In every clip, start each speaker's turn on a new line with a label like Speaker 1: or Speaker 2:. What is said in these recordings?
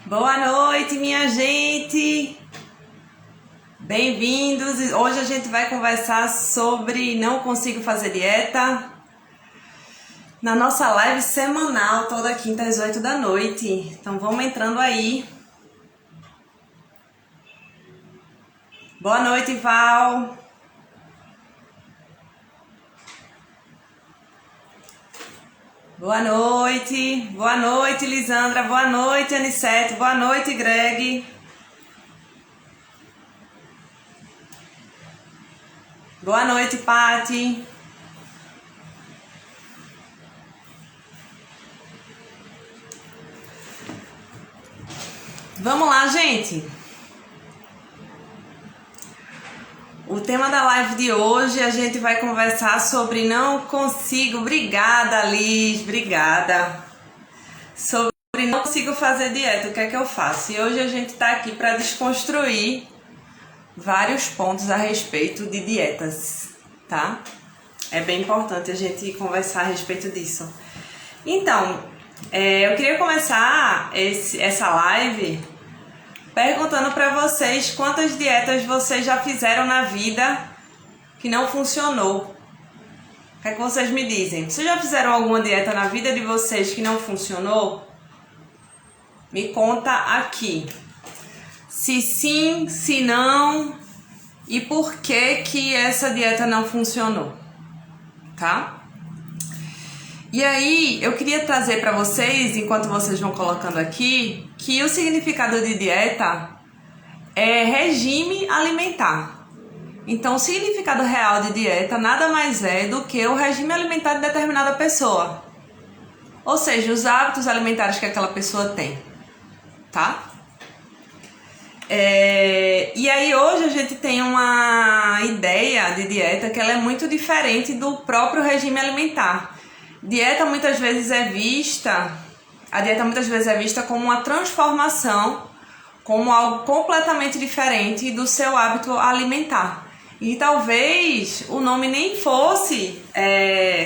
Speaker 1: Boa noite, minha gente! Bem-vindos! Hoje a gente vai conversar sobre não consigo fazer dieta na nossa live semanal, toda quinta às 8 da noite. Então vamos entrando aí. Boa noite, Val! Boa noite, Lisandra, boa noite, Anissete, boa noite, Greg. Boa noite, Pati. Vamos lá, gente. O tema da live de hoje, a gente vai conversar sobre não consigo, obrigada Liz, obrigada, sobre não consigo fazer dieta, o que é que eu faço? E hoje a gente tá aqui para desconstruir vários pontos a respeito de dietas, tá? É bem importante a gente conversar a respeito disso. Então, eu queria começar essa live perguntando para vocês quantas dietas vocês já fizeram na vida que não funcionou. O que é que vocês me dizem? Vocês já fizeram alguma dieta na vida de vocês que não funcionou? Me conta aqui. Se sim, se não e por que essa dieta não funcionou, tá? E aí, eu queria trazer para vocês, enquanto vocês vão colocando aqui, que o significado de dieta é regime alimentar. Então, o significado real de dieta nada mais é do que o regime alimentar de determinada pessoa. Ou seja, os hábitos alimentares que aquela pessoa tem, tá? E aí, hoje a gente tem uma ideia de dieta que ela é muito diferente do próprio regime alimentar. A dieta muitas vezes é vista como uma transformação, como algo completamente diferente do seu hábito alimentar. E talvez o nome nem fosse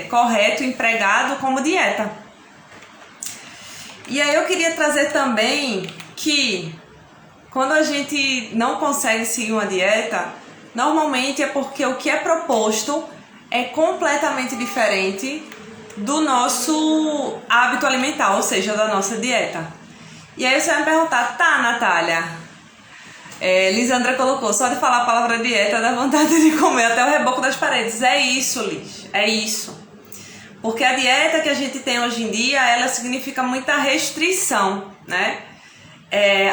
Speaker 1: correto, empregado como dieta. E aí eu queria trazer também que quando a gente não consegue seguir uma dieta, normalmente é porque o que é proposto é completamente diferente do nosso hábito alimentar, ou seja, da nossa dieta. E aí você vai me perguntar, tá, Natália? Lisandra colocou, só de falar a palavra dieta dá vontade de comer até o reboco das paredes. É isso, Liz, é isso. Porque a dieta que a gente tem hoje em dia, ela significa muita restrição, né?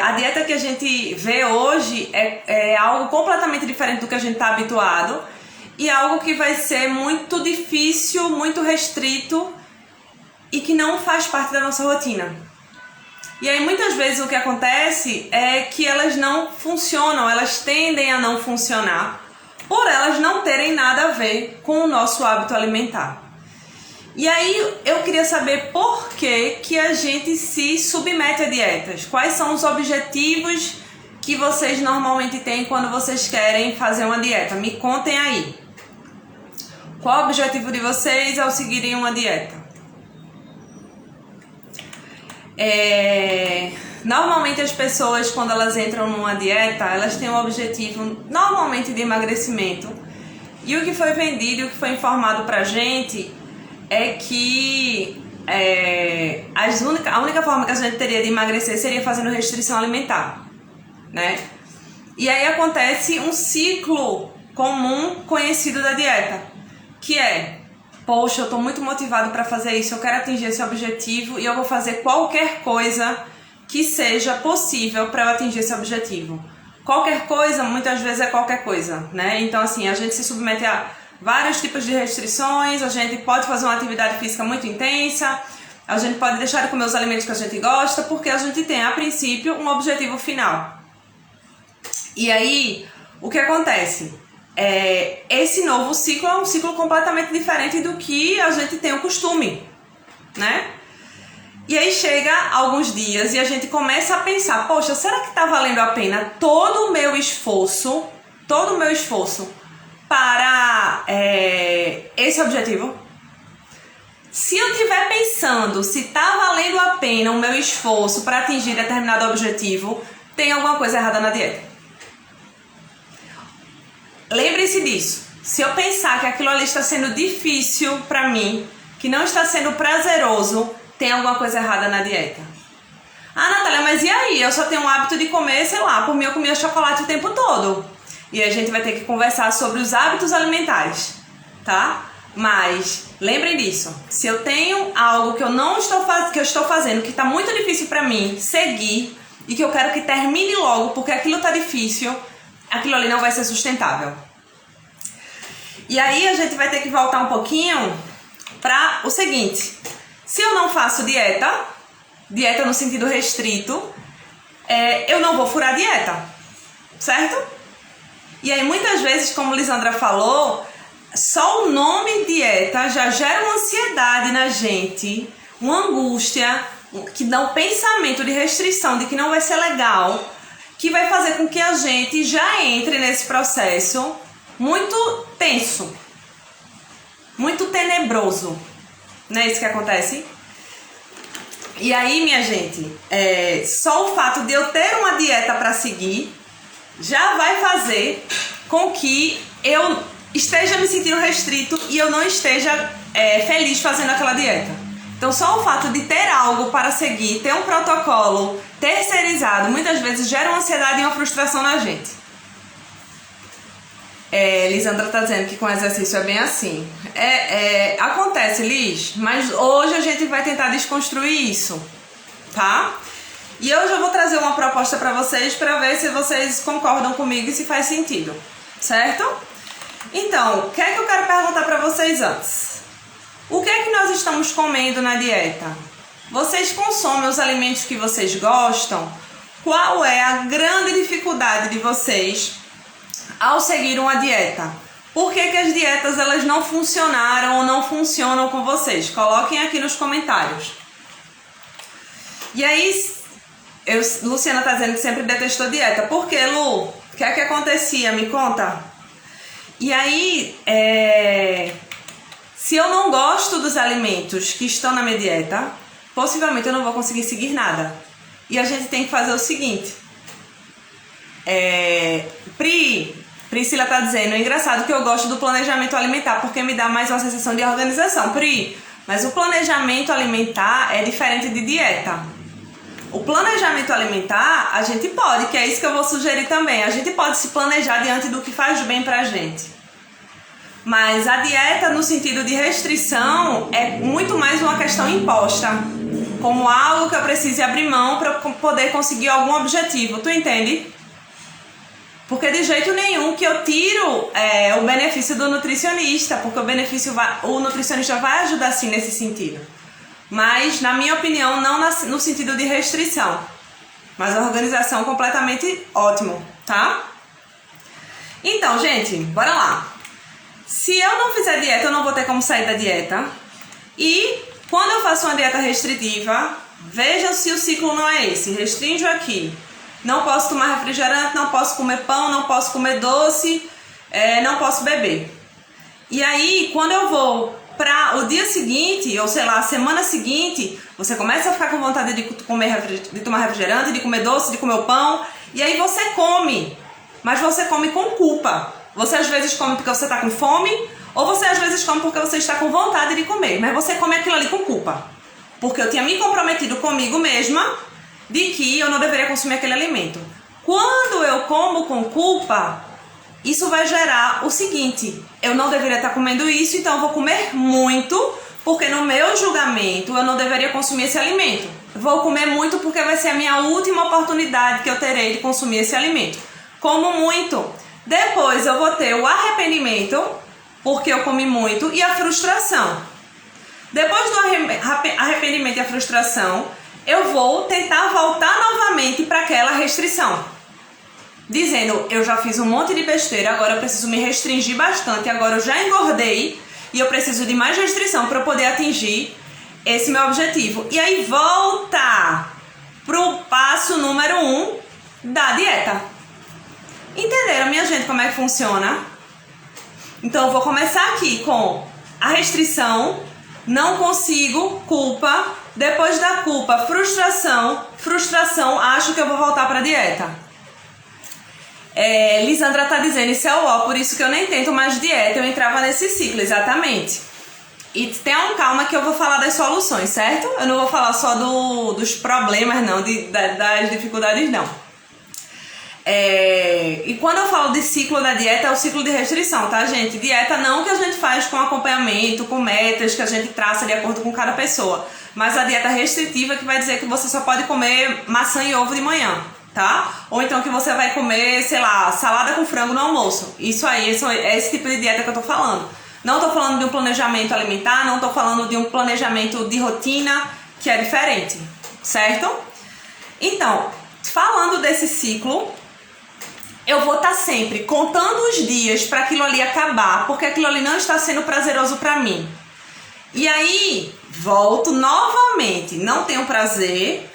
Speaker 1: A dieta que a gente vê hoje é algo completamente diferente do que a gente está habituado. E algo que vai ser muito difícil, muito restrito e que não faz parte da nossa rotina. E aí muitas vezes o que acontece é que elas não funcionam, elas tendem a não funcionar, por elas não terem nada a ver com o nosso hábito alimentar. E aí eu queria saber por que a gente se submete a dietas, quais são os objetivos que vocês normalmente têm quando vocês querem fazer uma dieta, me contem aí. Qual o objetivo de vocês ao seguirem uma dieta? Normalmente as pessoas, quando elas entram numa dieta, elas têm um objetivo normalmente de emagrecimento. E o que foi vendido, o que foi informado pra gente é que a única forma que a gente teria de emagrecer seria fazendo restrição alimentar, né? E aí acontece um ciclo comum conhecido da dieta, que poxa, eu tô muito motivado para fazer isso, eu quero atingir esse objetivo e eu vou fazer qualquer coisa que seja possível para eu atingir esse objetivo. Qualquer coisa, muitas vezes é qualquer coisa, né? Então assim, a gente se submete a vários tipos de restrições, a gente pode fazer uma atividade física muito intensa, a gente pode deixar de comer os alimentos que a gente gosta, porque a gente tem, a princípio, um objetivo final. E aí, o que acontece? Esse novo ciclo é um ciclo completamente diferente do que a gente tem o costume, né? E aí chega alguns dias e a gente começa a pensar, poxa, será que tá valendo a pena todo o meu esforço para esse objetivo? Se eu estiver pensando se está valendo a pena o meu esforço para atingir determinado objetivo, tem alguma coisa errada na dieta. Lembre-se disso. Se eu pensar que aquilo ali está sendo difícil para mim, que não está sendo prazeroso, tem alguma coisa errada na dieta. Ah, Natália, mas e aí? Eu só tenho o hábito de comer, sei lá, por mim eu comia chocolate o tempo todo. E a gente vai ter que conversar sobre os hábitos alimentares, tá? Mas lembrem disso, se eu tenho algo que eu estou fazendo que está muito difícil para mim seguir e que eu quero que termine logo porque aquilo está difícil, aquilo ali não vai ser sustentável. E aí a gente vai ter que voltar um pouquinho para o seguinte: se eu não faço dieta no sentido restrito, eu não vou furar dieta, certo? E aí muitas vezes, como Lisandra falou, só o nome dieta já gera uma ansiedade na gente, uma angústia, que dá um pensamento de restrição, de que não vai ser legal, que vai fazer com que a gente já entre nesse processo muito tenso, muito tenebroso. Não é isso que acontece? E aí, minha gente, só o fato de eu ter uma dieta para seguir já vai fazer com que eu esteja me sentindo restrito e eu não esteja feliz fazendo aquela dieta. Então só o fato de ter algo para seguir, ter um protocolo terceirizado, muitas vezes gera uma ansiedade e uma frustração na gente. Lisandra está dizendo que com exercício é bem assim. Acontece, Liz, mas hoje a gente vai tentar desconstruir isso, tá? E hoje eu vou trazer uma proposta para vocês para ver se vocês concordam comigo e se faz sentido, certo? Então, o que é que eu quero perguntar para vocês antes? O que é que nós estamos comendo na dieta? Vocês consomem os alimentos que vocês gostam? Qual é a grande dificuldade de vocês ao seguir uma dieta? Por que que as dietas elas não funcionaram ou não funcionam com vocês? Coloquem aqui nos comentários. E aí, Luciana está dizendo que sempre detestou dieta. Por que, Lu? O que é que acontecia? Me conta. E aí, se eu não gosto dos alimentos que estão na minha dieta, possivelmente eu não vou conseguir seguir nada. E a gente tem que fazer o seguinte. Priscila tá dizendo, é engraçado que eu gosto do planejamento alimentar, porque me dá mais uma sensação de organização. Pri, mas o planejamento alimentar é diferente de dieta. O planejamento alimentar, a gente pode, que é isso que eu vou sugerir também. A gente pode se planejar diante do que faz bem pra gente. Mas a dieta, no sentido de restrição, é muito mais uma questão imposta. Como algo que eu precise abrir mão para poder conseguir algum objetivo. Tu entende? Porque de jeito nenhum que eu tiro o benefício do nutricionista. Porque o nutricionista vai ajudar sim nesse sentido. Mas, na minha opinião, não no sentido de restrição. Mas a organização completamente ótimo, tá? Então, gente, bora lá. Se eu não fizer dieta, eu não vou ter como sair da dieta. E quando eu faço uma dieta restritiva, veja se o ciclo não é esse. Restringo aqui. Não posso tomar refrigerante, não posso comer pão, não posso comer doce, não posso beber. E aí, quando eu vou para o dia seguinte, ou sei lá, a semana seguinte, você começa a ficar com vontade de tomar refrigerante, de comer doce, de comer o pão, e aí você come, mas você come com culpa. Você às vezes come porque você está com fome, ou você às vezes come porque você está com vontade de comer, mas você come aquilo ali com culpa. Porque eu tinha me comprometido comigo mesma de que eu não deveria consumir aquele alimento. Quando eu como com culpa, isso vai gerar o seguinte: eu não deveria estar comendo isso, então eu vou comer muito, porque no meu julgamento eu não deveria consumir esse alimento. Vou comer muito porque vai ser a minha última oportunidade que eu terei de consumir esse alimento. Como muito. Depois eu vou ter o arrependimento, porque eu comi muito, e a frustração. Depois do arrependimento e a frustração, eu vou tentar voltar novamente para aquela restrição. Dizendo, eu já fiz um monte de besteira, agora eu preciso me restringir bastante, agora eu já engordei e eu preciso de mais restrição para poder atingir esse meu objetivo. E aí volta pro passo número 1 da dieta. Entenderam, minha gente, como é que funciona? Então eu vou começar aqui com a restrição, Não consigo, culpa. Depois da culpa, frustração. Frustração, acho que eu vou voltar pra dieta. Lisandra tá dizendo, isso é o ó, por isso que eu nem tento mais dieta, eu entrava nesse ciclo, exatamente. E tenham calma que eu vou falar das soluções, certo? Eu não vou falar só dos problemas, não, das dificuldades, não. E quando eu falo de ciclo da dieta, é o ciclo de restrição, tá, gente? Dieta não que a gente faz com acompanhamento, com metas que a gente traça de acordo com cada pessoa, mas a dieta restritiva que vai dizer que você só pode comer maçã e ovo de manhã, tá? Ou então que você vai comer, sei lá, salada com frango no almoço. Isso aí, é esse tipo de dieta que eu tô falando. Não tô falando de um planejamento alimentar, não tô falando de um planejamento de rotina, que é diferente, certo? Então, falando desse ciclo, eu vou estar sempre contando os dias para aquilo ali acabar, porque aquilo ali não está sendo prazeroso para mim. E aí, volto novamente, não tenho prazer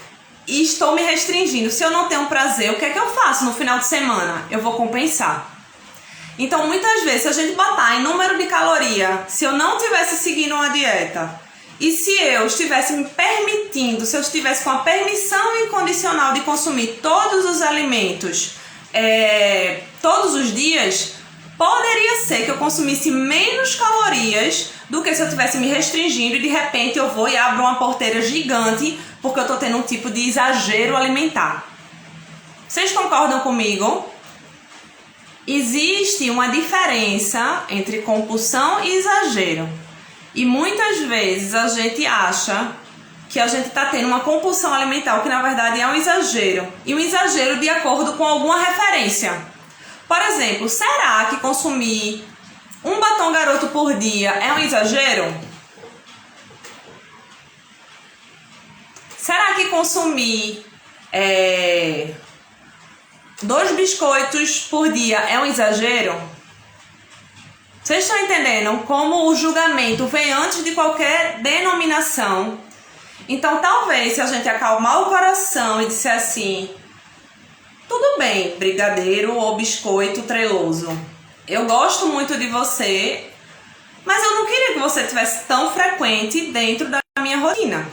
Speaker 1: e estou me restringindo. Se eu não tenho prazer, o que é que eu faço no final de semana? Eu vou compensar. Então, muitas vezes, se a gente botar em número de caloria, se eu não estivesse seguindo uma dieta, e se eu estivesse me permitindo, se eu estivesse com a permissão incondicional de consumir todos os alimentos, todos os dias, poderia ser que eu consumisse menos calorias do que se eu estivesse me restringindo e de repente eu vou e abro uma porteira gigante porque eu estou tendo um tipo de exagero alimentar. Vocês concordam comigo? Existe uma diferença entre compulsão e exagero. E muitas vezes a gente acha que a gente está tendo uma compulsão alimentar, o que na verdade é um exagero. E um exagero de acordo com alguma referência. Por exemplo, será que consumir um batom garoto por dia é um exagero? Será que consumir 2 biscoitos por dia é um exagero? Vocês estão entendendo como o julgamento vem antes de qualquer denominação? Então, talvez, se a gente acalmar o coração e disser assim, tudo bem, brigadeiro ou biscoito treloso, eu gosto muito de você, mas eu não queria que você tivesse tão frequente dentro da minha rotina.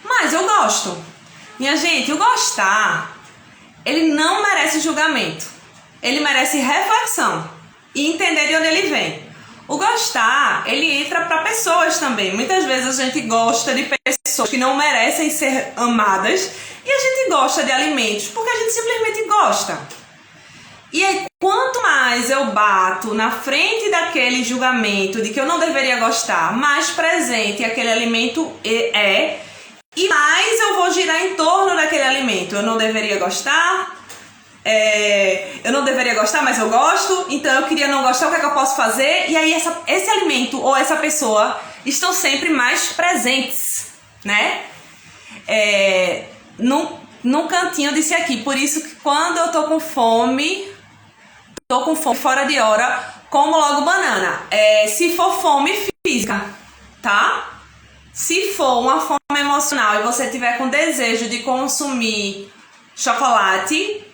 Speaker 1: Mas eu gosto. Minha gente, o gostar, ele não merece julgamento. Ele merece reflexão e entender de onde ele vem. O gostar, ele entra para pessoas também. Muitas vezes a gente gosta de pessoas que não merecem ser amadas e a gente gosta de alimentos porque a gente simplesmente gosta. E aí, quanto mais eu bato na frente daquele julgamento de que eu não deveria gostar, mais presente aquele alimento é, e mais eu vou girar em torno daquele alimento. Eu não deveria gostar, eu não deveria gostar, mas eu gosto, então eu queria não gostar, o que é que eu posso fazer? E aí esse alimento ou essa pessoa estão sempre mais presentes, né? No cantinho disse aqui, por isso que quando eu tô com fome fora de hora, como logo banana. Se for fome física, tá? Se for uma fome emocional e você tiver com desejo de consumir chocolate,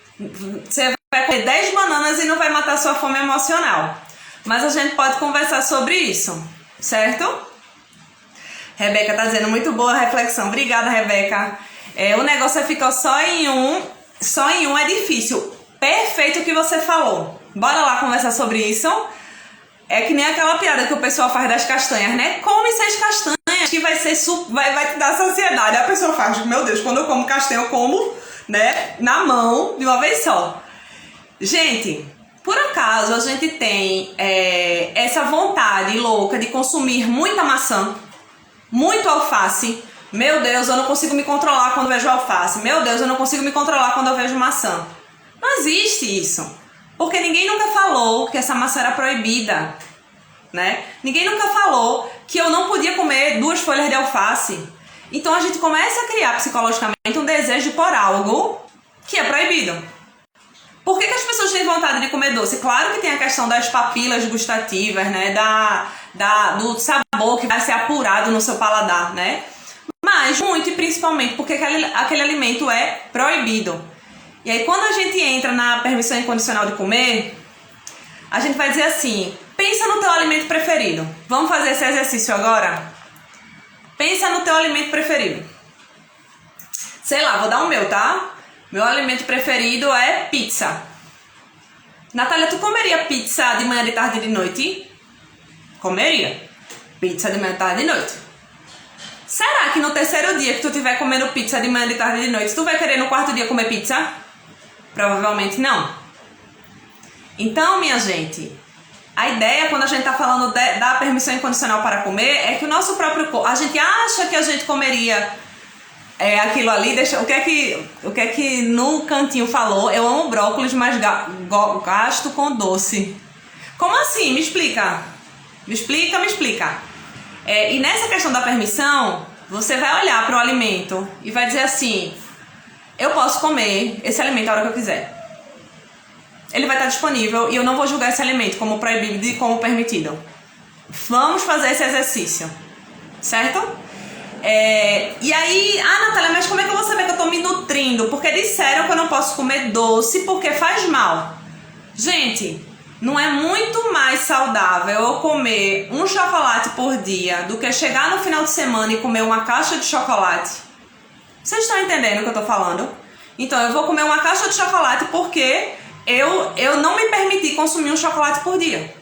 Speaker 1: você vai comer 10 bananas e não vai matar sua fome emocional. Mas a gente pode conversar sobre isso, certo? Rebeca tá dizendo, muito boa a reflexão. Obrigada, Rebeca. O negócio é ficar só em um é difícil. Perfeito o que você falou. Bora lá conversar sobre isso. É que nem aquela piada que o pessoal faz das castanhas, né? Come 6 castanhas que vai te dar saciedade. A pessoa faz, meu Deus, quando eu como castanha eu como, né, na mão de uma vez só. Gente, por acaso a gente tem essa vontade louca de consumir muita maçã, muito alface. Meu Deus, eu não consigo me controlar quando vejo alface. Meu Deus, eu não consigo me controlar quando eu vejo maçã. Não existe isso. Porque ninguém nunca falou que essa maçã era proibida, né? Ninguém nunca falou que eu não podia comer 2 folhas de alface. Então a gente começa a criar psicologicamente um desejo por algo que é proibido. Por que as pessoas têm vontade de comer doce? Claro que tem a questão das papilas gustativas, né? Do sabor que vai ser apurado no seu paladar, né? Mas muito e principalmente porque aquele alimento é proibido. E aí quando a gente entra na permissão incondicional de comer, a gente vai dizer assim, Pensa no teu alimento preferido. Vamos fazer esse exercício agora? Pensa no teu alimento preferido. Sei lá, vou dar o meu, tá? Meu alimento preferido é pizza. Natália, tu comeria pizza de manhã, de tarde e de noite? Comeria. Pizza de manhã, de tarde e de noite. Será que no terceiro dia que tu estiver comendo pizza de manhã, de tarde e de noite, tu vai querer no quarto dia comer pizza? Provavelmente não. Então, minha gente, a ideia quando a gente tá falando da permissão incondicional para comer é que o nosso próprio corpo, a gente acha que a gente comeria aquilo ali, o que é que no cantinho falou, eu amo brócolis, mas gasto com doce. Como assim? Me explica. Me explica. E nessa questão da permissão, você vai olhar para o alimento e vai dizer assim, eu posso comer esse alimento a hora que eu quiser. Ele vai estar disponível e eu não vou julgar esse alimento como proibido e como permitido. Vamos fazer esse exercício, certo? E aí, Natália, mas como é que eu vou saber que eu tô me nutrindo? Porque disseram que eu não posso comer doce porque faz mal. Gente, não é muito mais saudável eu comer um chocolate por dia do que chegar no final de semana e comer uma caixa de chocolate? Vocês estão entendendo o que eu tô falando? Então, eu vou comer uma caixa de chocolate porque eu não me permiti consumir um chocolate por dia.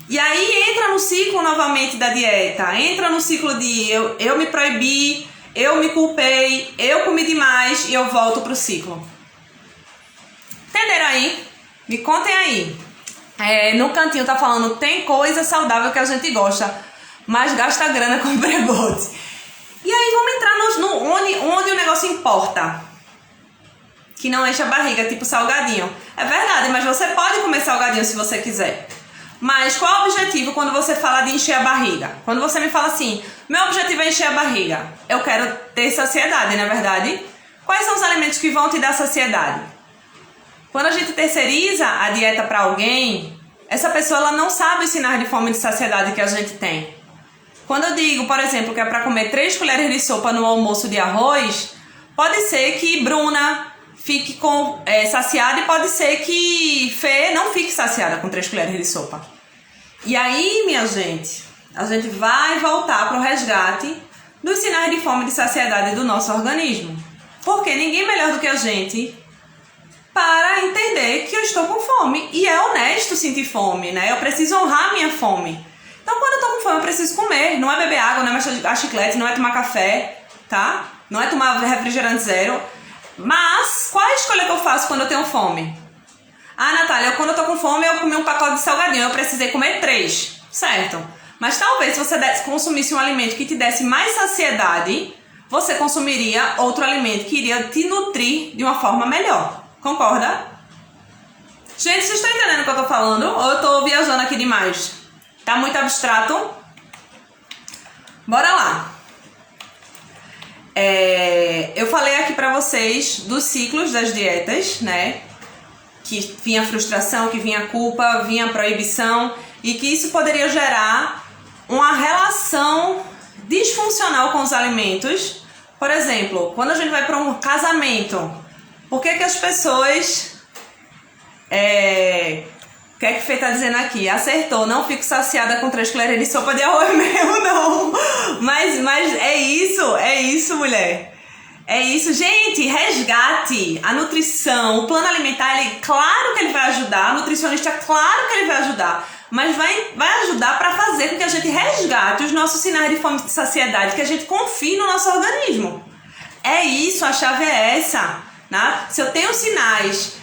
Speaker 1: E aí entra no ciclo novamente da dieta, entra no ciclo de eu me proibi, eu me culpei, eu comi demais e eu volto pro ciclo. Entenderam aí? Me contem aí. No cantinho tá falando, tem coisa saudável que a gente gosta, mas gasta grana com pregote. E aí vamos entrar onde o negócio importa. Que não enche a barriga, tipo salgadinho. É verdade, mas você pode comer salgadinho se você quiser. Mas qual é o objetivo quando você fala de encher a barriga? Quando você me fala assim, meu objetivo é encher a barriga. Eu quero ter saciedade, não é verdade? Quais são os alimentos que vão te dar saciedade? Quando a gente terceiriza a dieta para alguém, essa pessoa ela não sabe os sinais de fome e de saciedade que a gente tem. Quando eu digo, por exemplo, que é para comer 3 colheres de sopa no almoço de arroz, pode ser que Bruna fique saciada e pode ser que Fê não fique saciada com 3 colheres de sopa. E aí, minha gente, a gente vai voltar para o resgate dos sinais de fome e de saciedade do nosso organismo. Porque ninguém melhor do que a gente para entender que eu estou com fome. E é honesto sentir fome, né? Eu preciso honrar a minha fome. Então, quando eu estou com fome, eu preciso comer. Não é beber água, não é mastigar chiclete, não é tomar café, tá? Não é tomar refrigerante zero. Mas, qual é a escolha que eu faço quando eu tenho fome? Natália, quando eu tô com fome, eu comi um pacote de salgadinho, eu precisei comer 3, certo? Mas talvez se você consumisse um alimento que te desse mais saciedade, você consumiria outro alimento que iria te nutrir de uma forma melhor. Concorda? Gente, vocês estão entendendo o que eu tô falando? Ou eu tô viajando aqui demais? Tá muito abstrato? Bora lá! Eu falei aqui pra vocês dos ciclos das dietas, né? Que vinha a frustração, que vinha a culpa, vinha a proibição e que isso poderia gerar uma relação disfuncional com os alimentos. Por exemplo, quando a gente vai para um casamento, por que as pessoas... O que é que Fê tá dizendo aqui? Acertou, não fico saciada com 3 colheres de sopa de arroz mesmo, não. Mas é isso, mulher. É isso. Gente, resgate a nutrição, o plano alimentar, claro que ele vai ajudar, a nutricionista, claro que ele vai ajudar, mas vai ajudar para fazer com que a gente resgate os nossos sinais de fome e de saciedade, que a gente confie no nosso organismo. É isso, a chave é essa, né? Se eu tenho sinais...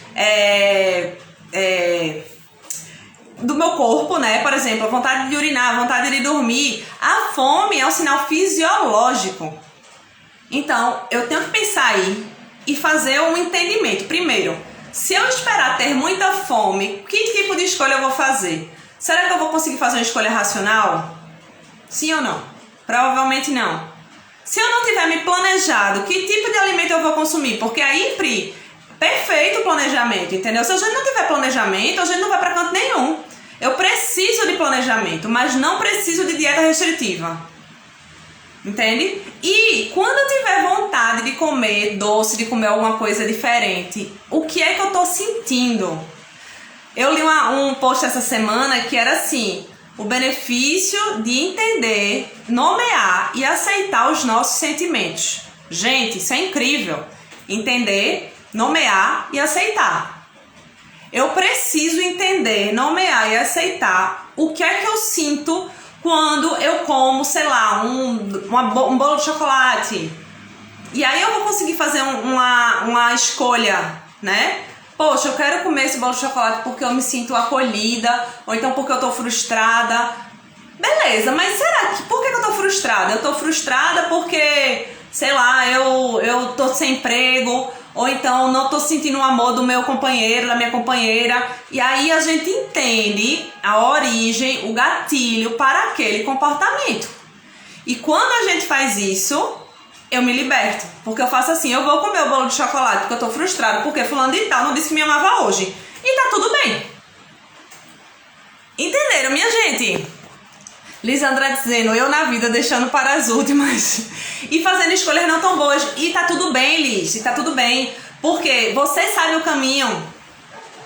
Speaker 1: do meu corpo, né? Por exemplo, a vontade de urinar, a vontade de dormir. A fome é um sinal fisiológico. Então, eu tenho que pensar aí e fazer um entendimento. Primeiro, se eu esperar ter muita fome, que tipo de escolha eu vou fazer? Será que eu vou conseguir fazer uma escolha racional? Sim ou não? Provavelmente não. Se eu não tiver me planejado, que tipo de alimento eu vou consumir? Porque aí, Pri, perfeito o planejamento, entendeu? Se a gente não tiver planejamento, a gente não vai para canto nenhum. Eu preciso de planejamento, mas não preciso de dieta restritiva. Entende? E quando eu tiver vontade de comer doce, de comer alguma coisa diferente, o que é que eu tô sentindo? Eu li um post essa semana que era assim: o benefício de entender, nomear e aceitar os nossos sentimentos. Gente, isso é incrível. Entender, nomear e aceitar. Eu preciso entender, nomear e aceitar o que é que eu sinto quando eu como, sei lá, um bolo de chocolate. E aí eu vou conseguir fazer uma escolha, né? Poxa, eu quero comer esse bolo de chocolate porque eu me sinto acolhida, ou então porque eu tô frustrada. Beleza, mas por que eu tô frustrada? Eu tô frustrada porque, sei lá, eu tô sem emprego, ou então não tô sentindo o amor do meu companheiro, da minha companheira. E aí a gente entende a origem, o gatilho para aquele comportamento. E quando a gente faz isso, eu me liberto, porque eu faço assim: eu vou comer o bolo de chocolate porque eu tô frustrado, porque fulano de tal não disse que me amava hoje. E tá tudo bem. Entenderam, minha gente? Lisandra dizendo: eu na vida deixando para as últimas e fazendo escolhas não tão boas. E tá tudo bem, Liz, e tá tudo bem, porque você sabe o caminho.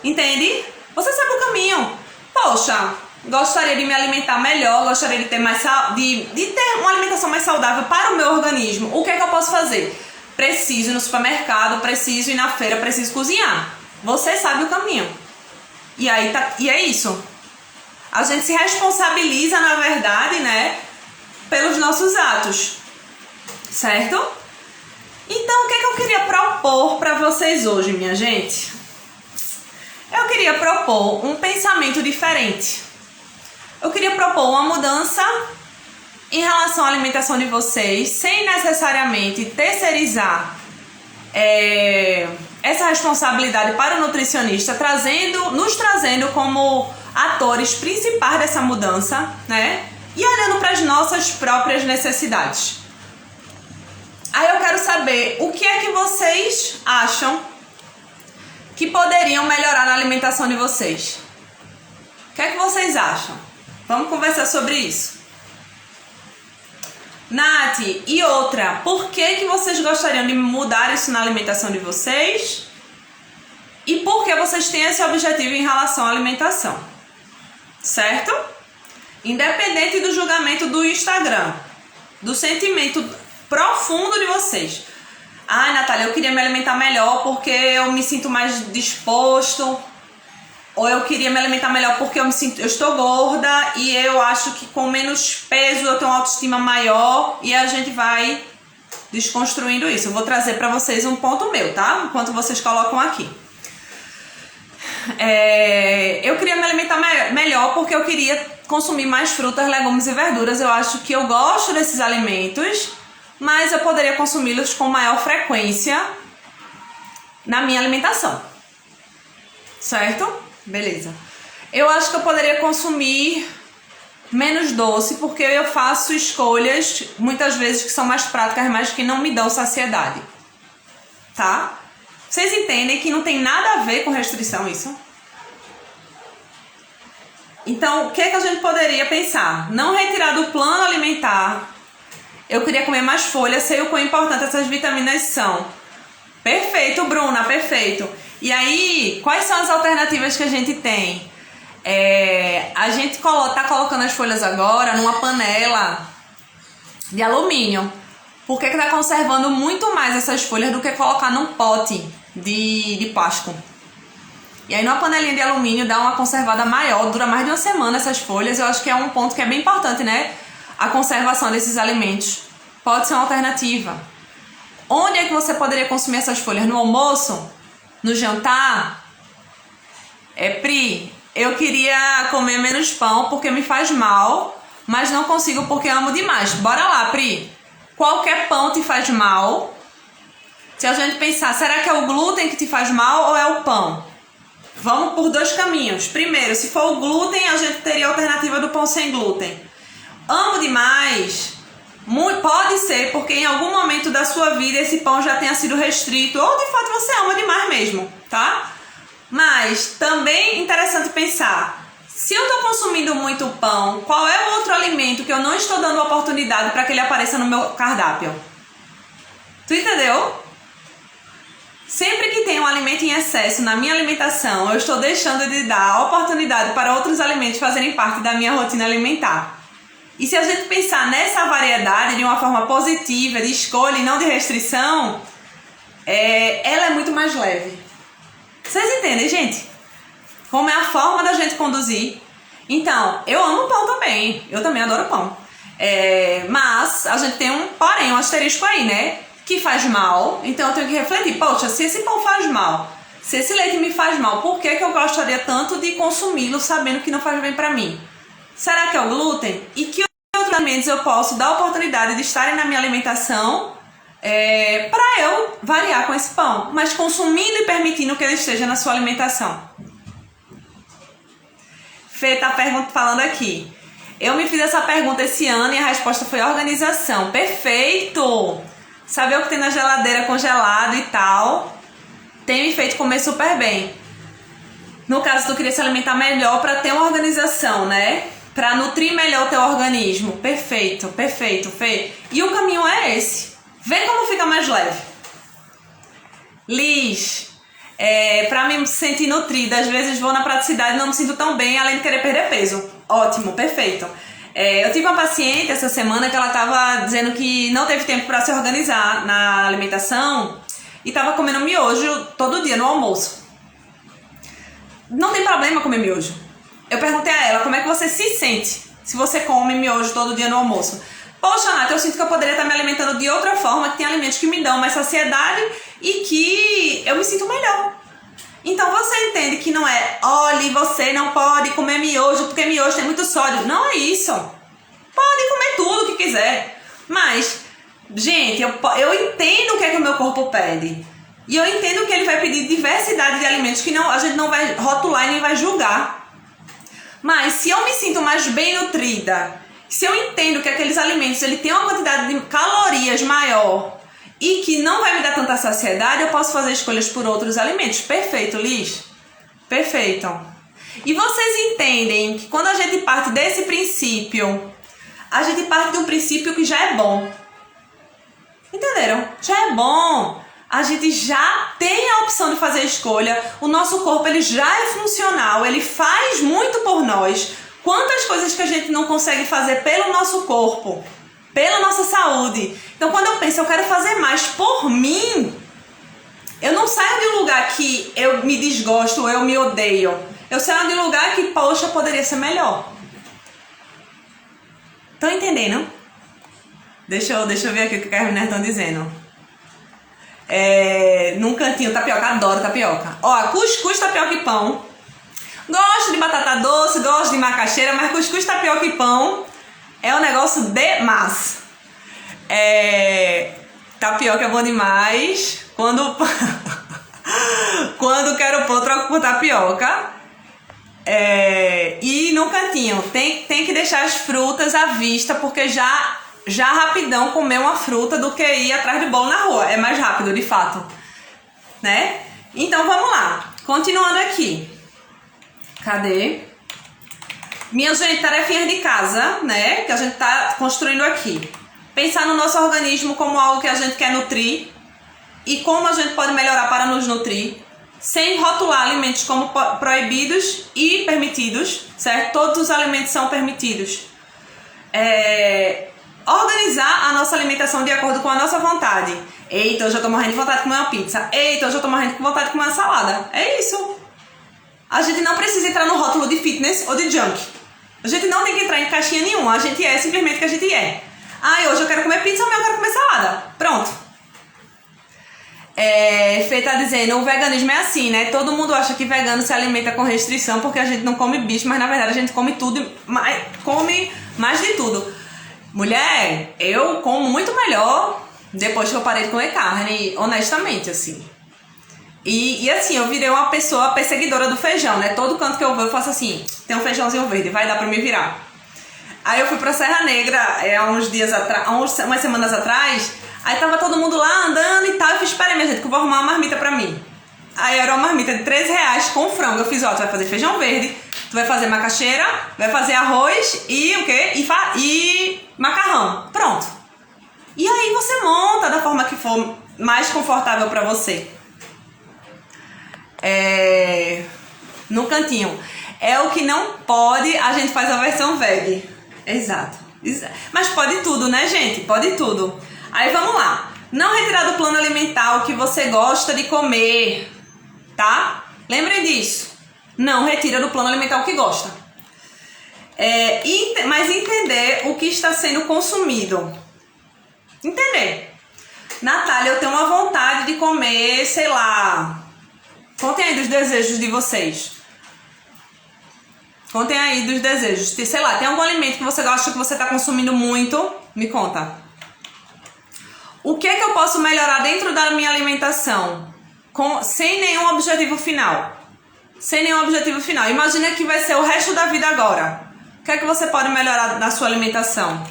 Speaker 1: Entende? Você sabe o caminho. Poxa, gostaria de me alimentar melhor, gostaria de ter de ter uma alimentação mais saudável para o meu organismo. O que é que eu posso fazer? Preciso ir no supermercado, preciso ir na feira, preciso cozinhar. Você sabe o caminho. E aí e é isso. A gente se responsabiliza, na verdade, né, pelos nossos atos. Certo? Então, o que é que eu queria propor para vocês hoje, minha gente? Eu queria propor um pensamento diferente. Eu queria propor uma mudança em relação à alimentação de vocês, sem necessariamente terceirizar essa responsabilidade para o nutricionista, nos trazendo como atores principais dessa mudança, né? E olhando para as nossas próprias necessidades. Aí eu quero saber o que é que vocês acham que poderiam melhorar na alimentação de vocês. O que é que vocês acham? Vamos conversar sobre isso. Nath, e outra, por que vocês gostariam de mudar isso na alimentação de vocês? E por que vocês têm esse objetivo em relação à alimentação? Certo? Independente do julgamento do Instagram, do sentimento profundo de vocês. Ai, Natália, eu queria me alimentar melhor porque eu me sinto mais disposto. Ou eu queria me alimentar melhor porque eu estou gorda e eu acho que com menos peso eu tenho uma autoestima maior. E a gente vai desconstruindo isso. Eu vou trazer para vocês um ponto meu, tá? Enquanto vocês colocam aqui. Eu queria me alimentar melhor porque eu queria consumir mais frutas, legumes e verduras. Eu acho que eu gosto desses alimentos, mas eu poderia consumi-los com maior frequência na minha alimentação. Certo? Beleza. Eu acho que eu poderia consumir menos doce, porque eu faço escolhas, muitas vezes, que são mais práticas, mas que não me dão saciedade. Tá? Vocês entendem que não tem nada a ver com restrição isso? Então, o que é que a gente poderia pensar? Não retirar do plano alimentar. Eu queria comer mais folhas, sei o quão importante essas vitaminas são. Perfeito, Bruna, perfeito. E aí, quais são as alternativas que a gente tem? A gente tá colocando as folhas agora numa panela de alumínio. Porque está conservando muito mais essas folhas do que colocar num pote de plástico. E aí, numa panelinha de alumínio, dá uma conservada maior, dura mais de uma semana essas folhas. Eu acho que é um ponto que é bem importante, né? A conservação desses alimentos. Pode ser uma alternativa. Onde é que você poderia consumir essas folhas? No almoço? No jantar? Pri, eu queria comer menos pão porque me faz mal, mas não consigo porque amo demais. Bora lá, Pri. Qualquer pão te faz mal. Se a gente pensar, será que é o glúten que te faz mal ou é o pão? Vamos por dois caminhos. Primeiro, se for o glúten, a gente teria a alternativa do pão sem glúten. Amo demais. Pode ser porque em algum momento da sua vida esse pão já tenha sido restrito, ou de fato você ama demais mesmo, tá? Mas também é interessante pensar, se eu estou consumindo muito pão, qual é o outro alimento que eu não estou dando oportunidade para que ele apareça no meu cardápio? Tu entendeu? Sempre que tem tem um alimento em excesso na minha alimentação, eu estou deixando de dar a oportunidade para outros alimentos fazerem parte da minha rotina alimentar. E se a gente pensar nessa variedade de uma forma positiva, de escolha e não de restrição, ela é muito mais leve. Vocês entendem, gente? Como é a forma da gente conduzir. Então, eu amo pão também. Eu também adoro pão. Mas a gente tem um asterisco aí, né? Que faz mal. Então eu tenho que refletir. Poxa, se esse pão faz mal, se esse leite me faz mal, por que eu gostaria tanto de consumi-lo sabendo que não faz bem pra mim? Será que é o glúten? E que outros alimentos eu posso dar a oportunidade de estarem na minha alimentação para eu variar com esse pão, mas consumindo e permitindo que ele esteja na sua alimentação? Fê tá falando aqui. Eu me fiz essa pergunta esse ano e a resposta foi organização. Perfeito! Saber o que tem na geladeira congelado e tal tem me feito comer super bem. No caso, tu queria se alimentar melhor para ter uma organização, né? Para nutrir melhor o teu organismo. Perfeito, perfeito, Fê. E o caminho é esse. Vê como fica mais leve. Liz, para me sentir nutrida, às vezes vou na praticidade e não me sinto tão bem, além de querer perder peso. Ótimo, perfeito. Eu tive uma paciente essa semana que ela estava dizendo que não teve tempo para se organizar na alimentação e estava comendo miojo todo dia no almoço. Não tem problema comer miojo. Eu perguntei a ela como é que você se sente se você come miojo todo dia no almoço. Poxa, Nath, eu sinto que eu poderia estar me alimentando de outra forma, que tem alimentos que me dão mais saciedade e que eu me sinto melhor. Então você entende que não é, olhe, você não pode comer miojo porque miojo tem muito sódio. Não é isso. Pode comer tudo o que quiser. Mas, gente, eu entendo o que é que o meu corpo pede. E eu entendo que ele vai pedir diversidade de alimentos que a gente não vai rotular e nem vai julgar. Mas se eu me sinto mais bem nutrida, se eu entendo que aqueles alimentos ele tem uma quantidade de calorias maior e que não vai me dar tanta saciedade, eu posso fazer escolhas por outros alimentos. Perfeito, Liz? Perfeito. E vocês entendem que quando a gente parte desse princípio, a gente parte de um princípio que já é bom. Entenderam? Já é bom. A gente já tem a opção de fazer a escolha. O nosso corpo ele já é funcional, ele faz muito por nós. Quantas coisas que a gente não consegue fazer pelo nosso corpo, pela nossa saúde. Então quando eu penso, eu quero fazer mais por mim, eu não saio de um lugar que eu me desgosto ou eu me odeio. Eu saio de um lugar que, poxa, poderia ser melhor. Estão entendendo? Deixa eu ver aqui o que as meninas estão dizendo. Num cantinho, tapioca, adoro tapioca. Ó, cuscuz, tapioca e pão. Gosto de batata doce, gosto de macaxeira, mas cuscuz, tapioca e pão é um negócio demais. Tapioca é bom demais. Quando quero pão, troco por tapioca. E no cantinho, tem que deixar as frutas à vista, porque já rapidão comer uma fruta do que ir atrás de bolo na rua. É mais rápido, de fato. Né? Então, vamos lá. Continuando aqui. Cadê? Minhas gente, tarefinhas de casa, né? Que a gente tá construindo aqui. Pensar no nosso organismo como algo que a gente quer nutrir e como a gente pode melhorar para nos nutrir, sem rotular alimentos como proibidos e permitidos, certo? Todos os alimentos são permitidos. Organizar a nossa alimentação de acordo com a nossa vontade. Eita, eu já tô morrendo de vontade de comer uma pizza. Eita, eu já tô morrendo de vontade de comer uma salada. É isso. A gente não precisa entrar no rótulo de fitness ou de junk. A gente não tem que entrar em caixinha nenhuma. A gente é simplesmente o que a gente é. Hoje eu quero comer pizza, amanhã eu quero comer salada. Pronto. Fê tá dizendo, o veganismo é assim, né? Todo mundo acha que vegano se alimenta com restrição porque a gente não come bicho, mas na verdade a gente come tudo, come mais de tudo. Mulher, eu como muito melhor depois que eu parei de comer carne, honestamente, assim. E assim, eu virei uma pessoa perseguidora do feijão, né? Todo canto que eu vou, eu faço assim, tem um feijãozinho verde, vai dar pra me virar. Aí eu fui pra Serra Negra umas semanas atrás, aí tava todo mundo lá andando e tal, eu fiz, espera aí, minha gente, que eu vou arrumar uma marmita pra mim. Aí era uma marmita de R$13 com frango. Eu fiz, ó, tu vai fazer feijão verde, tu vai fazer macaxeira, vai fazer arroz e o quê? E macarrão. Pronto. E aí você monta da forma que for mais confortável pra você. no cantinho. É o que não pode, a gente faz a versão veg. Exato. Mas pode tudo, né, gente? Pode tudo. Aí vamos lá. Não retirar do plano alimentar o que você gosta de comer, tá? Lembrem disso. Não retira do plano alimentar o que gosta. Mas entender o que está sendo consumido. Entender. Natália, eu tenho uma vontade de comer, sei lá. Contem aí dos desejos de vocês. Contem aí dos desejos. Sei lá, tem algum alimento que você gosta que você está consumindo muito? Me conta. O que é que eu posso melhorar dentro da minha alimentação? Sem nenhum objetivo final. Sem nenhum objetivo final. Imagina que vai ser o resto da vida agora. O que é que você pode melhorar na sua alimentação?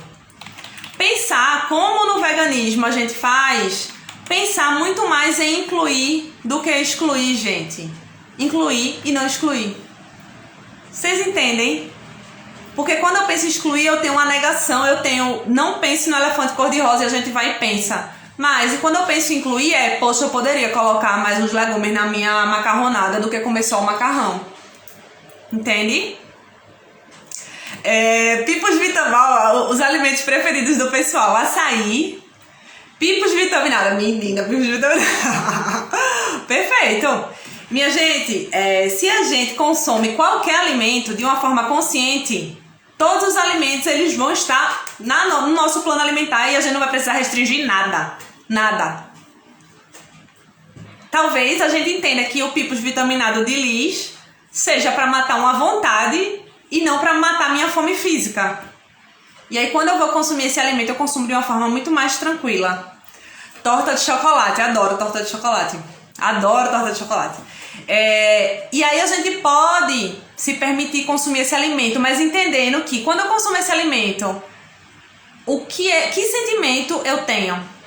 Speaker 1: Pensar como no veganismo a gente faz. Pensar muito mais em incluir do que excluir, gente. Incluir e não excluir. Vocês entendem? Porque quando eu penso em excluir, eu tenho uma negação, não pense no elefante cor-de-rosa e a gente vai e pensa. Mas e quando eu penso em incluir, poxa, eu poderia colocar mais uns legumes na minha macarronada do que comer só o macarrão. Entende? Pipos vitaminados, os alimentos preferidos do pessoal: açaí, pipos vitaminados. Menina, pipos vitaminados. Perfeito. Minha gente, se a gente consome qualquer alimento de uma forma consciente, todos os alimentos eles vão estar no nosso plano alimentar e a gente não vai precisar restringir nada. Nada. Talvez a gente entenda que o pipos vitaminado de lis seja para matar uma vontade e não para matar minha fome física. E aí quando eu vou consumir esse alimento, eu consumo de uma forma muito mais tranquila. Torta de chocolate, adoro torta de chocolate. Adoro torta de chocolate. E aí a gente pode se permitir consumir esse alimento, mas entendendo que quando eu consumo esse alimento, que sentimento eu tenho?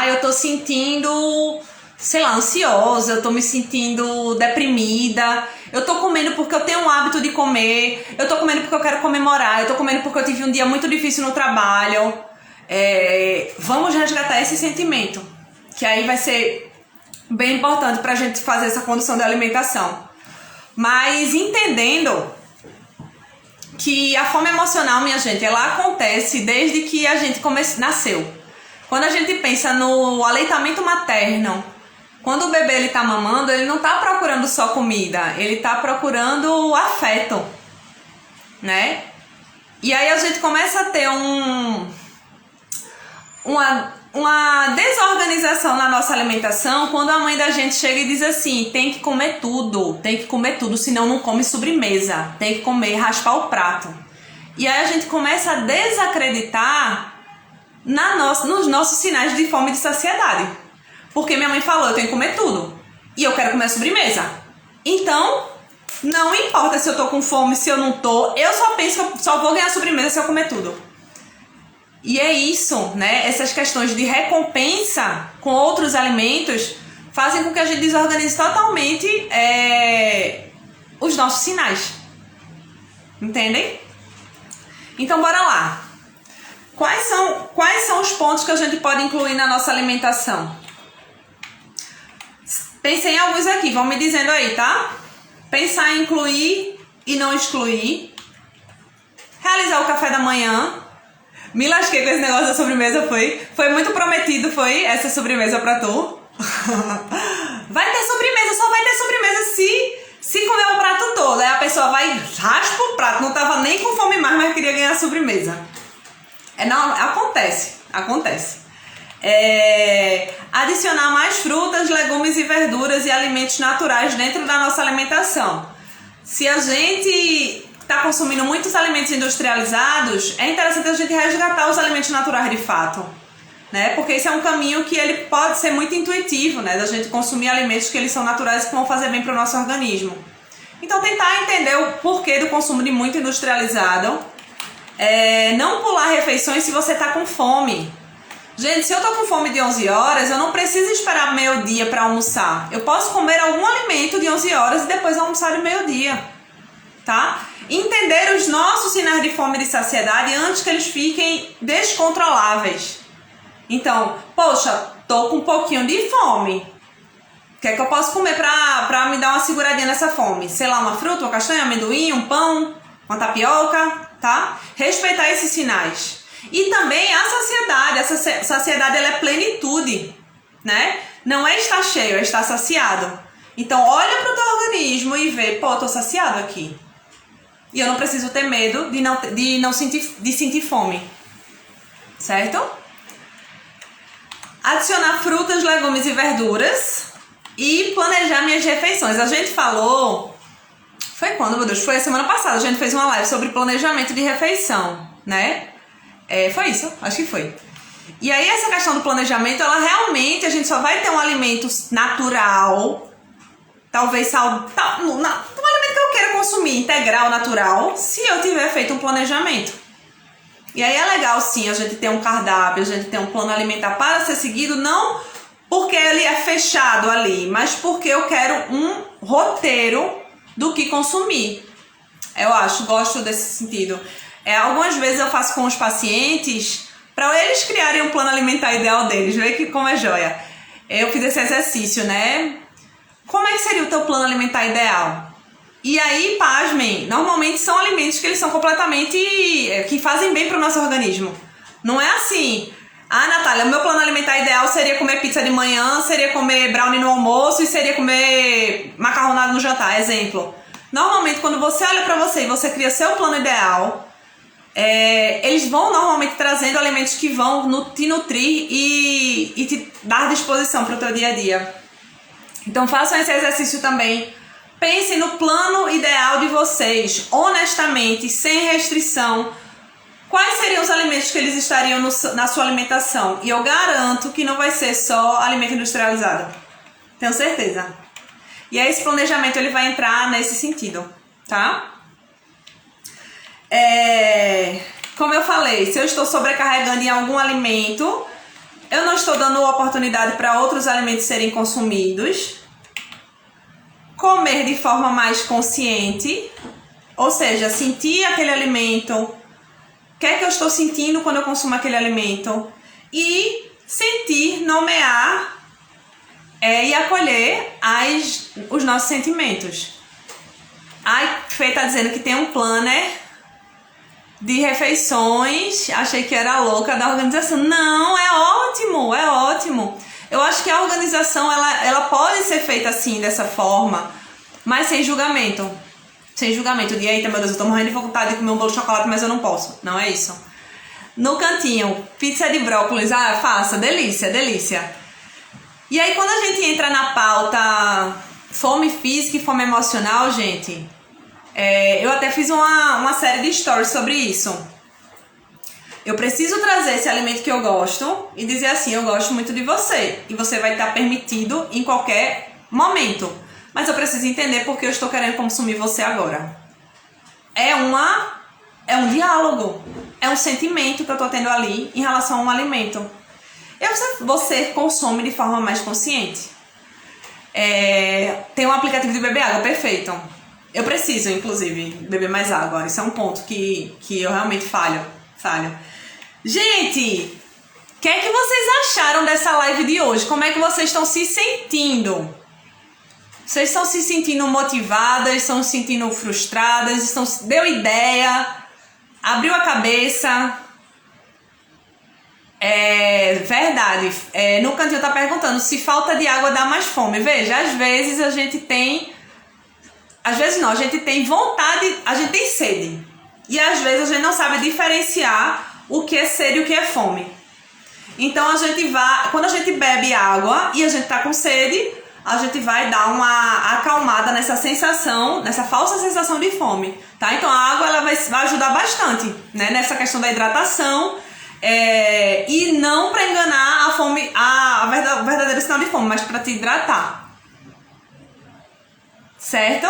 Speaker 1: Eu tô sentindo, sei lá, ansiosa, eu tô me sentindo deprimida, eu tô comendo porque eu tenho um hábito de comer, eu tô comendo porque eu quero comemorar, eu tô comendo porque eu tive um dia muito difícil no trabalho. Vamos resgatar esse sentimento, que aí vai ser bem importante pra gente fazer essa condução da alimentação. Mas entendendo que a fome emocional, minha gente, ela acontece desde que a gente nasceu. Quando a gente pensa no aleitamento materno, quando o bebê ele tá mamando, ele não tá procurando só comida, ele tá procurando afeto, né? E aí a gente começa a ter uma desorganização na nossa alimentação quando a mãe da gente chega e diz assim: tem que comer tudo, senão não come sobremesa, tem que comer, raspar o prato. E aí a gente começa a desacreditar nos nossos sinais de fome e de saciedade. Porque minha mãe falou: eu tenho que comer tudo, e eu quero comer a sobremesa. Então, não importa se eu tô com fome, se eu não tô, eu só penso que eu só vou ganhar sobremesa se eu comer tudo. E é isso, né? Essas questões de recompensa com outros alimentos fazem com que a gente desorganize totalmente os nossos sinais. Entendem? Então, bora lá. Quais são os pontos que a gente pode incluir na nossa alimentação? Pensei em alguns aqui, vão me dizendo aí, tá? Pensar em incluir e não excluir. Realizar o café da manhã. Me lasquei com esse negócio da sobremesa, foi muito prometido, foi essa sobremesa pra tu. Vai ter sobremesa, só vai ter sobremesa se comer o prato todo. Aí a pessoa vai, raspa o prato, não tava nem com fome mais, mas queria ganhar sobremesa. Não, acontece. Adicionar mais frutas, legumes e verduras e alimentos naturais dentro da nossa alimentação. Se a gente está consumindo muitos alimentos industrializados, é interessante a gente resgatar os alimentos naturais de fato, né? Porque esse é um caminho que ele pode ser muito intuitivo, né? Da gente consumir alimentos que eles são naturais e que vão fazer bem para o nosso organismo. Então tentar entender o porquê do consumo de muito industrializado. Não pular refeições se você está com fome. Gente, se eu tô com fome de 11 horas, eu não preciso esperar meio-dia para almoçar. Eu posso comer algum alimento de 11 horas e depois almoçar de meio-dia, tá? Entender os nossos sinais de fome e de saciedade antes que eles fiquem descontroláveis. Então, poxa, tô com um pouquinho de fome. O que é que eu posso comer pra me dar uma seguradinha nessa fome? Sei lá, uma fruta, uma castanha, um amendoim, um pão, uma tapioca, tá? Respeitar esses sinais. E também a saciedade. Essa saciedade, ela é plenitude, né? Não é estar cheio, é estar saciado. Então, olha pro teu organismo e vê, pô, eu tô saciado aqui. E eu não preciso ter medo de sentir fome. Certo? Adicionar frutas, legumes e verduras. E planejar minhas refeições. A gente falou... Foi quando, meu Deus? Foi a semana passada. A gente fez uma live sobre planejamento de refeição, né? Foi isso? Acho que foi. E aí, essa questão do planejamento, ela realmente... A gente só vai ter um alimento natural... Talvez saudável... Um alimento que eu queira consumir, integral, natural... Se eu tiver feito um planejamento. E aí é legal, sim, a gente ter um cardápio... A gente ter um plano alimentar para ser seguido... Não porque ele é fechado ali... Mas porque eu quero um roteiro... do que consumir. Eu gosto desse sentido. Algumas vezes eu faço com os pacientes para eles criarem um plano alimentar ideal deles. Vê que como é joia. Eu fiz esse exercício, né? Como é que seria o teu plano alimentar ideal? E aí, pasmem, normalmente são alimentos que eles são completamente... que fazem bem para o nosso organismo. Não é assim... Ah, Natália, o meu plano alimentar ideal seria comer pizza de manhã, seria comer brownie no almoço e seria comer macarronada no jantar, exemplo. Normalmente, quando você olha pra você e você cria seu plano ideal, eles vão normalmente trazendo alimentos que vão te nutrir e te dar disposição para o teu dia a dia. Então, façam esse exercício também. Pensem no plano ideal de vocês, honestamente, sem restrição. Quais seriam os alimentos que eles estariam na sua alimentação? E eu garanto que não vai ser só alimento industrializado. Tenho certeza. E aí esse planejamento ele vai entrar nesse sentido, tá? Como eu falei, se eu estou sobrecarregando em algum alimento, eu não estou dando oportunidade para outros alimentos serem consumidos. Comer de forma mais consciente, ou seja, sentir aquele alimento... O que é que eu estou sentindo quando eu consumo aquele alimento? E sentir, nomear e acolher os nossos sentimentos. Fê está dizendo que tem um planner de refeições. Achei que era louca da organização. Não, é ótimo, é ótimo. Eu acho que a organização ela pode ser feita assim, dessa forma, mas sem julgamento. Sem julgamento, de eita, meu Deus, eu tô morrendo de vontade de comer um bolo de chocolate, mas eu não posso. Não é isso. No cantinho, pizza de brócolis, faça, delícia, delícia. E aí, quando a gente entra na pauta fome física e fome emocional, gente, eu até fiz uma série de stories sobre isso. Eu preciso trazer esse alimento que eu gosto e dizer assim, eu gosto muito de você. E você vai estar permitido em qualquer momento. Mas eu preciso entender porque eu estou querendo consumir você agora. É um diálogo. É um sentimento que eu estou tendo ali em relação a um alimento. Você consome de forma mais consciente. Tem um aplicativo de beber água, perfeito. Eu preciso, inclusive, beber mais água. Isso é um ponto que eu realmente falho. Gente, o que é que vocês acharam dessa live de hoje? Como é que vocês estão se sentindo? Vocês estão se sentindo motivadas, estão se sentindo frustradas, deu ideia, abriu a cabeça. Verdade. No cantinho tá perguntando se falta de água dá mais fome. Veja, às vezes a gente tem... Às vezes não, a gente tem vontade, a gente tem sede. E às vezes a gente não sabe diferenciar o que é sede e o que é fome. Então quando a gente bebe água e a gente tá com sede... a gente vai dar uma acalmada nessa sensação, nessa falsa sensação de fome, tá? Então a água ela vai ajudar bastante, né? Nessa questão da hidratação e não para enganar a fome, o verdadeiro sinal de fome, mas para te hidratar. Certo?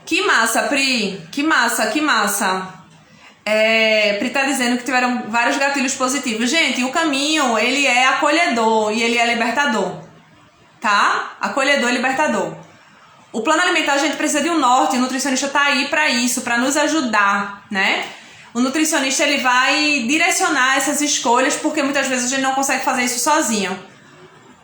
Speaker 1: Que massa, Pri! Que massa! Pri tá dizendo que tiveram vários gatilhos positivos. Gente, o caminho, ele é acolhedor e ele é libertador. Tá? Acolhedor e libertador. O plano alimentar a gente precisa de um norte, o nutricionista tá aí para isso, para nos ajudar, né? O nutricionista ele vai direcionar essas escolhas porque muitas vezes a gente não consegue fazer isso sozinho.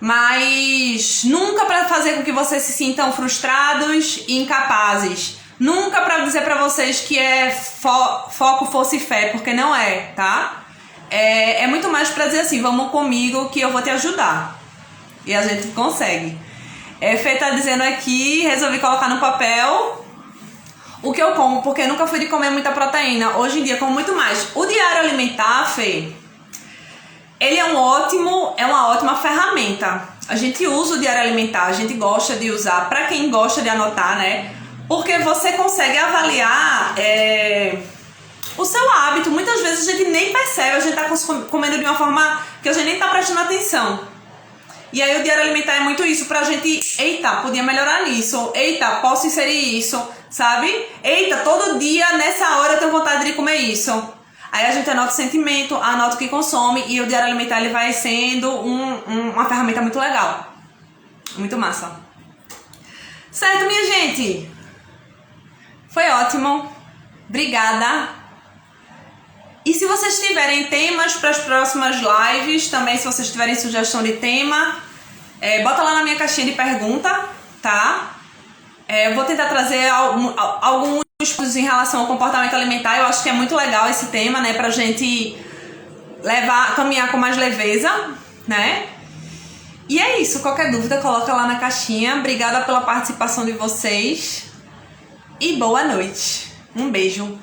Speaker 1: mas nunca para fazer com que vocês se sintam frustrados e incapazes. Nunca para dizer para vocês que é foco, força e fé, porque não é, tá? É muito mais para dizer assim, vamos comigo que eu vou te ajudar. E a gente consegue. Fê tá dizendo aqui, resolvi colocar no papel o que eu como, porque nunca fui de comer muita proteína. Hoje em dia como muito mais. O diário alimentar, Fê, ele é uma ótima ferramenta. A gente usa o diário alimentar, a gente gosta de usar, para quem gosta de anotar, né? Porque você consegue avaliar o seu hábito. Muitas vezes a gente nem percebe, a gente tá comendo de uma forma que a gente nem tá prestando atenção. E aí o diário alimentar é muito isso pra gente, eita, podia melhorar nisso, eita, posso inserir isso, sabe? Eita, todo dia, nessa hora eu tenho vontade de comer isso. Aí a gente anota o sentimento, anota o que consome e o diário alimentar ele vai sendo uma ferramenta muito legal. Muito massa. Certo, minha gente? Foi ótimo. Obrigada. E se vocês tiverem temas para as próximas lives, também se vocês tiverem sugestão de tema, bota lá na minha caixinha de pergunta, tá? Eu vou tentar trazer alguns pontos em relação ao comportamento alimentar. Eu acho que é muito legal esse tema, né? Pra gente caminhar com mais leveza, né? E é isso. Qualquer dúvida, coloca lá na caixinha. Obrigada pela participação de vocês. E boa noite. Um beijo.